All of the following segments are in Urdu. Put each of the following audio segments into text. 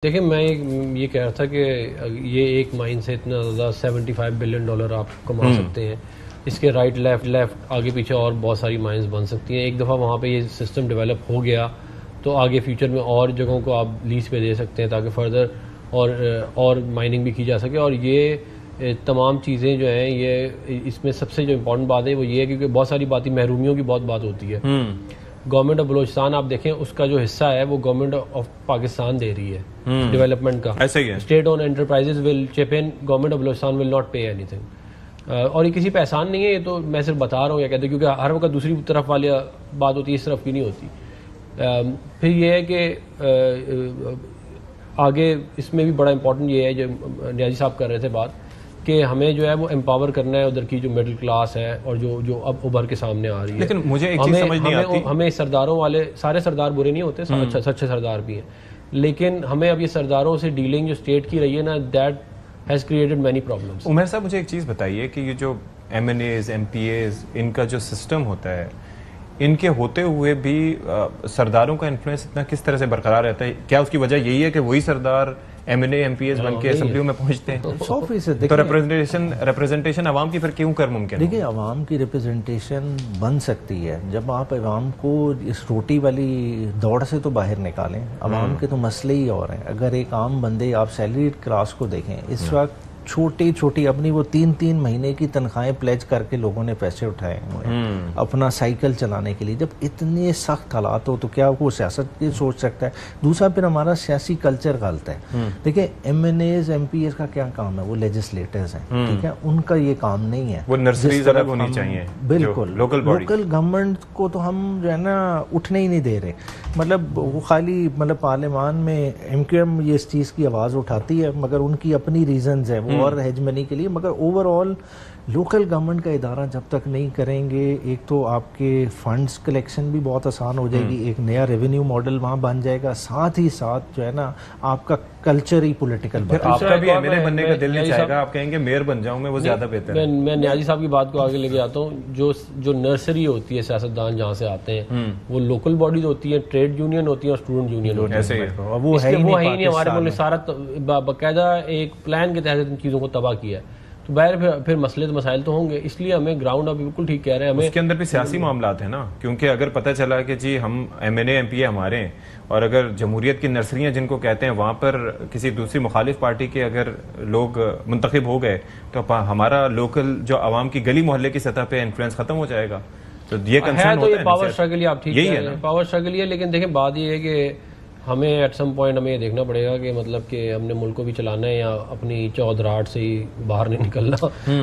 دیکھیں میں یہ کہہ رہا تھا کہ یہ ایک مائن سے اتنا زیادہ $75 بلین آپ کما سکتے ہیں. اس کے رائٹ لیفٹ آگے پیچھے اور بہت ساری مائنز بن سکتی ہیں. ایک دفعہ وہاں پہ یہ سسٹم ڈیولپ ہو گیا تو آگے فیوچر میں اور جگہوں کو آپ لیز پہ دے سکتے ہیں تاکہ فردر اور مائننگ بھی کی جا سکے. اور یہ تمام چیزیں جو ہیں یہ اس میں سب سے جو امپورٹنٹ بات ہے وہ یہ ہے کیونکہ بہت ساری باتیں محرومیوں کی بہت بات ہوتی ہے. گورنمنٹ آف بلوچستان آپ دیکھیں اس کا جو حصہ ہے وہ گورنمنٹ آف پاکستان دے رہی ہے ڈیولپمنٹ کا. ایسا ہی ہے. State owned enterprises will chip in, government of Balochistan will not pay anything. اور یہ کسی پہ احسان نہیں ہے, یہ تو میں صرف بتا رہا ہوں یا کہتے ہیں کیونکہ ہر وقت دوسری طرف والی بات ہوتی ہے, اس طرف کی نہیں ہوتی. پھر یہ ہے کہ آگے اس میں بھی بڑا امپورٹنٹ یہ ہے جو نیازی صاحب کر رہے تھے بات کہ ہمیں جو ہے وہ امپاور کرنا ہے ادھر کی جو مڈل کلاس ہے اور جو اب ابھر کے سامنے آ رہی ہے. لیکن مجھے ایک چیز سمجھ نہیں آتی, ہمیں سرداروں والے سارے سردار برے نہیں ہوتے, اچھے سردار بھی ہیں, لیکن ہمیں اب یہ سرداروں سے ڈیلنگ جو اسٹیٹ کی رہی ہے نا, that has created many problems. Umar sahab مجھے ایک چیز بتائیے کہ یہ جو MNAs MPAs ان کا جو سسٹم ہوتا ہے, ان کے ہوتے ہوئے بھی سرداروں کا انفلوئنس اتنا کس طرح سے برقرار رہتا ہے؟ کیا اس کی وجہ یہی ہے کہ وہی سردار MNA MPAs بن کے اسمبلیوں میں پہنچتے ہیں؟ 100% تو ریپرزنٹیشن عوام کی پھر کیوں کر ممکن ہے؟ دیکھیں عوام کی ریپرزنٹیشن بن سکتی ہے جب آپ عوام کو اس روٹی والی دوڑ سے تو باہر نکالیں. عوام کے تو مسئلے ہی اور ہیں. اگر ایک عام بندے آپ سیلریڈ کلاس کو دیکھیں اس وقت چھوٹی چھوٹی اپنی وہ 3 مہینے کی تنخواہیں پلیج کر کے لوگوں نے پیسے اٹھائے ہوئے ہیں اپنا سائیکل چلانے کے لیے. جب اتنے سخت حالات ہو تو کیا وہ سیاست کی سوچ سکتا ہے؟ دوسرا پھر ہمارا سیاسی کلچر غلط ہے. دیکھیں MNAs MPAs کا کیا کام ہے؟ وہ لیجسلیٹرز ہیں, ٹھیک ہے, ان کا یہ کام نہیں ہے. وہ نرسریز الگ ہونی چاہیے. بالکل لوکل گورنمنٹ کو تو ہم جو ہے نا اٹھنے ہی نہیں دے رہے. مطلب وہ خالی پارلیمان میں ایم کیو ایم یہ اس چیز کی آواز اٹھاتی ہے مگر ان کی اپنی ریزنز ہیں وہ اور ہیجمنی کے لیے. مگر اوور آل لوکل گورنمنٹ کا ادارہ جب تک نہیں کریں گے, ایک تو آپ کے فنڈز کلیکشن بھی بہت آسان ہو جائے گی, ایک نیا ریونیو ماڈل وہاں بن جائے گا, ساتھ ہی ساتھ جو ہے نا آپ کا کلچر ہی پولیٹیکل پھر آپ کا بھی ایم ایل اے بننے کا دل نہیں چاہے گا, آپ کہیں گے میئر بن جاؤں میں, وہ زیادہ بہتر ہے. میں نیازی صاحب کی بات کو آگے لے کے آتا ہوں. جو نرسری ہوتی ہے سیاستدان جہاں سے آتے ہیں وہ لوکل باڈیز ہوتی ہیں, ٹریڈ یونین ہوتی ہیں اور اسٹوڈنٹ یونین ہوتی ہیں. وہ ہے ہی نہیں ہمارے ملک. سارا باقاعدہ ایک پلان کے تحت ان چیزوں کو تباہ کیا ہے. تو باہر پھر مسئلے تو مسائل تو ہوں گے, اس لیے ہمیں گراؤنڈ اب بالکل ٹھیک کہہ رہے ہیں. ہمیں اس کے اندر بھی سیاسی معاملات ہیں نا, کیونکہ اگر پتہ چلا کہ جی ہم MNA MPA ہمارے ہیں اور اگر جمہوریت کی نرسریاں جن کو کہتے ہیں وہاں پر کسی دوسری مخالف پارٹی کے اگر لوگ منتخب ہو گئے تو ہمارا لوکل جو عوام کی گلی محلے کی سطح پہ انفلوئنس ختم ہو جائے گا. تو یہ کنسرن ہوتا ہے. پاور اسٹرگل آپ ٹھیک ہے, پاور اسٹرگل ہی ہے, لیکن دیکھیں بات یہ ہے کہ ہمیں ایٹ سم پوائنٹ ہمیں یہ دیکھنا پڑے گا کہ مطلب کہ ہم نے ملک کو بھی چلانا ہے یا اپنی چودراہٹ سے ہی باہر نہیں نکلنا.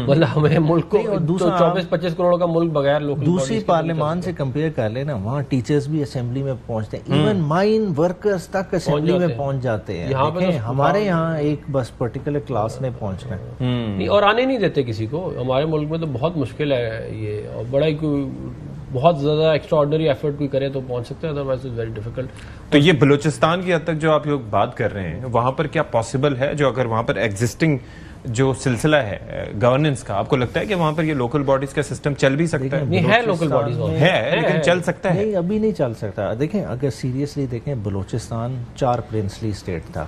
مطلب ہمیں ملک کو 24-25 کروڑ کا ملک بغیر لوکل دوسری پارلیمان سے کمپیئر کر لینا, وہاں ٹیچرز بھی اسمبلی میں پہنچتے ہیں, ایون مائن ورکرز تک اسمبلی میں پہنچ جاتے ہیں. ہمارے یہاں ایک بس پرٹیکولر کلاس نے پہنچنا ہے اور آنے نہیں دیتے کسی کو. ہمارے ملک میں تو بہت مشکل ہے یہ, اور بڑا ہی بہت زیادہ ایکسٹرا آرڈنری ایفرٹ کوئی کرے تو پہنچ سکتے ہیں, ادروائز اٹس ویری ڈیفیکلٹ. تو یہ بلوچستان کی حد تک جو آپ لوگ بات کر رہے ہیں وہاں پر کیا پاسبل ہے جو اگر وہاں پر ایگزسٹنگ جو سلسلہ ہے گورننس کا, آپ کو لگتا ہے کہ وہاں پر یہ لوکل باڈیز کا سسٹم چل بھی سکتا ہے؟ نہیں ہے, لوکل باڈیز ہے لیکن چل سکتا ہے. نہیں ابھی نہیں چل سکتا. دیکھیں اگر سیریسلی دیکھیں بلوچستان 4 پرنسلی اسٹیٹ تھا,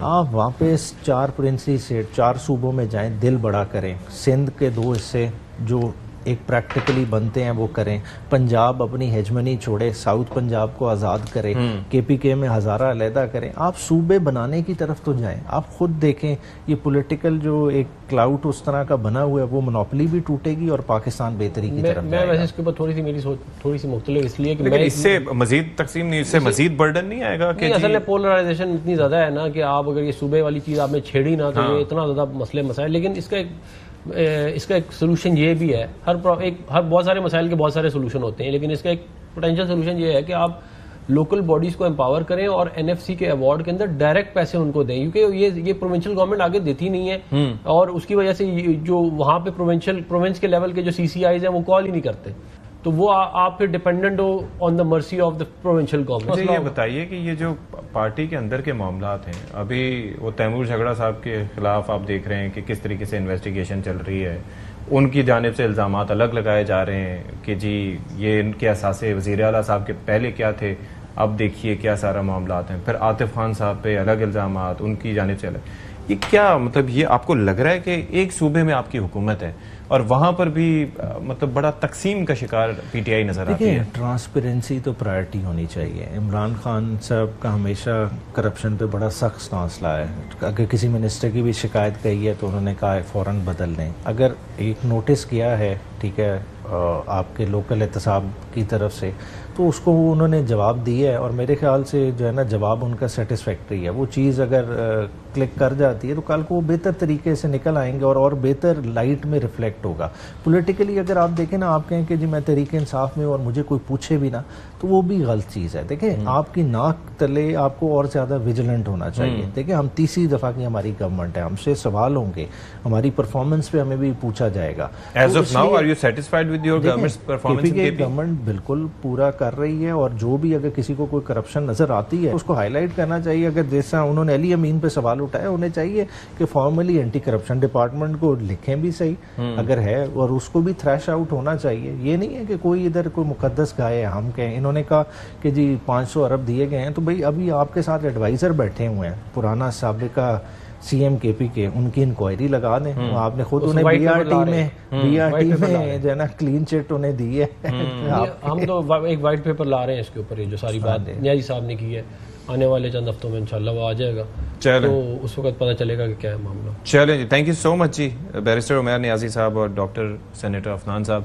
آپ وہاں پہ 4 پرنسلی اسٹیٹ 4 صوبوں میں جائیں, دل بڑا کریں, سندھ کے 2 حصے جو ایک پریکٹیکلی بنتے ہیں وہ کریں, پنجاب اپنی ہیجمنی چھوڑے, ساؤتھ پنجاب کو آزاد کرے, کے پی کے میں ہزارہ علیحدہ کریں, آپ صوبے بنانے کی طرف تو جائیں. آپ خود دیکھیں یہ پولیٹیکل جو ایک کلاؤٹ اس طرح کا بنا ہوا ہے وہ منوپلی بھی ٹوٹے گی اور پاکستان بہتری کی طرف. میں ویسے اس کے اوپر تھوڑی سی میری سوچ تھوڑی سی مختلف اس لیے کہ اس سے مزید تقسیم نہیں, اس سے مزید برڈن نہیں آئے گا کہ اصل میں پولرائزیشن اتنی زیادہ ہے نا کہ آپ اگر یہ صوبے والی چیز آپ نے چھیڑی نا تو یہ اتنا زیادہ مسئلے مسائل. لیکن اس کا ایک سولوشن یہ بھی ہے, ہر بہت سارے مسائل کے بہت سارے سولوشن ہوتے ہیں, لیکن اس کا ایک پوٹینشیل سولوشن یہ ہے کہ آپ لوکل باڈیز کو امپاور کریں اور این ایف سی کے ایوارڈ کے اندر ڈائریکٹ پیسے ان کو دیں, کیونکہ یہ پروونشل گورنمنٹ آگے دیتی نہیں ہے اور اس کی وجہ سے جو وہاں پہ پروونس کے لیول کے جو سی سی آئیز ہیں وہ کال ہی نہیں کرتے, تو وہ آپ پھر dependent who on the mercy of the provincial government. مجھے یہ بتائیے کہ یہ جو پارٹی کے اندر کے معاملات ہیں, ابھی وہ تیمور جھگڑا صاحب کے خلاف آپ دیکھ رہے ہیں کہ کس طریقے سے انویسٹیگیشن چل رہی ہے, ان کی جانب سے الزامات الگ لگائے جا رہے ہیں کہ جی یہ ان کے اثاثے وزیر اعلیٰ صاحب کے پہلے کیا تھے, اب دیکھیے کیا سارا معاملات ہیں. پھر عاطف خان صاحب پہ الگ الزامات ان کی جانب سے الگ. یہ کیا مطلب یہ آپ کو لگ رہا ہے کہ ایک صوبے میں آپ کی حکومت ہے اور وہاں پر بھی مطلب بڑا تقسیم کا شکار پی ٹی آئی نظر آتی ہے؟ ٹرانسپیرنسی تو پرائرٹی ہونی چاہیے. عمران خان صاحب کا ہمیشہ کرپشن پہ بڑا سخت سٹانس لایا ہے. اگر کسی منسٹر کی بھی شکایت کہی ہے تو انہوں نے کہا ہے فوراً بدل دیں. اگر ایک نوٹس کیا ہے ٹھیک ہے آپ کے لوکل احتساب کی طرف سے تو اس کو انہوں نے جواب دیا ہے اور میرے خیال سے جو ہے نا جواب ان کا سیٹسفیکٹری ہے. وہ چیز اگر کلک کر جاتی ہے تو کل کو وہ بہتر طریقے سے نکل آئیں گے اور بہتر لائٹ میں ریفلیکٹ ہوگا. پولیٹیکلی اگر آپ دیکھیں نا آپ کہیں کہ جی میں تحریک انصاف میں اور مجھے کوئی پوچھے بھی نا تو وہ بھی غلط چیز ہے. دیکھیں آپ کی ناک تلے آپ کو اور زیادہ ویجیلنٹ ہونا چاہیے. دیکھیں ہم تیسری دفعہ کی ہماری گورنمنٹ ہے, ہم سے سوال ہوں گے, ہماری پرفارمنس پہ ہمیں بھی پوچھا جائے گا. As of now, are you satisfied with your government's performance in KP? Government بالکل پورا کر رہی ہے اور جو بھی اگر کسی کو کوئی کرپشن نظر آتی ہے اس کو ہائی لائٹ کرنا چاہیے. اگر جیسا انہوں نے علی امین پہ سوال اٹھایا انہیں چاہیے کہ فارملی اینٹی کرپشن ڈپارٹمنٹ کو لکھیں بھی صحیح اگر ہے اور اس کو بھی تھریش آؤٹ ہونا چاہیے. یہ نہیں ہے کہ کوئی ادھر کوئی مقدس گائے ہم کہیں. انہوں نے کہا کہ جی 500 ارب دیے گئے ہیں تو بھئی ابھی آپ کے ساتھ ایڈوائزر بیٹھے ہوئے ہیں پرانا سابقہ سی ایم کے پی کے, ان کی انکوائری لگا دیں. آپ نے خود انہیں بی آر ٹی میں جو ہے نا کلین چٹ انہیں دی ہے. ہم تو ایک وائٹ پیپر لا رہے ہیں اس کے اوپر, جو ساری بات نیازی صاحب نے کی ہے. آنے والے چند ہفتوں میں انشاءاللہ وہ آ جائے گا تو اس وقت پتہ چلے گا کہ کیا ہے معاملہ. چلیں جی, تھینک یو سو مچ جی بیرسٹر عمیر نیازی صاحب اور ڈاکٹر سینیٹر عفنان صاحب.